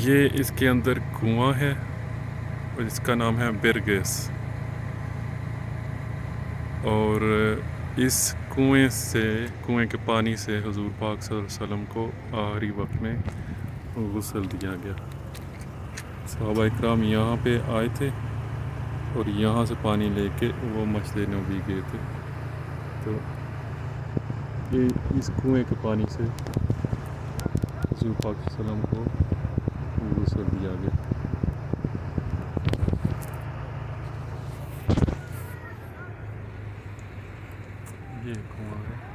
ये इसके अंदर कुआं है और इसका नाम है बिरगेस। और इस कुएं के पानी से हुजूर पाक सल्लल्लाहु अलैहि वसल्लम को आखिरी वक्त में गुस्ल दिया गया। सहाबा इकराम यहाँ पे आए थे और यहाँ से पानी लेके वो मस्जिद नबवी गए थे। तो ये इस कुएं के पानी से हुजूर पाक सल्लल्लाहु अलैहि वसल्लम को गुस्ल दिया गया। ये कुआं है।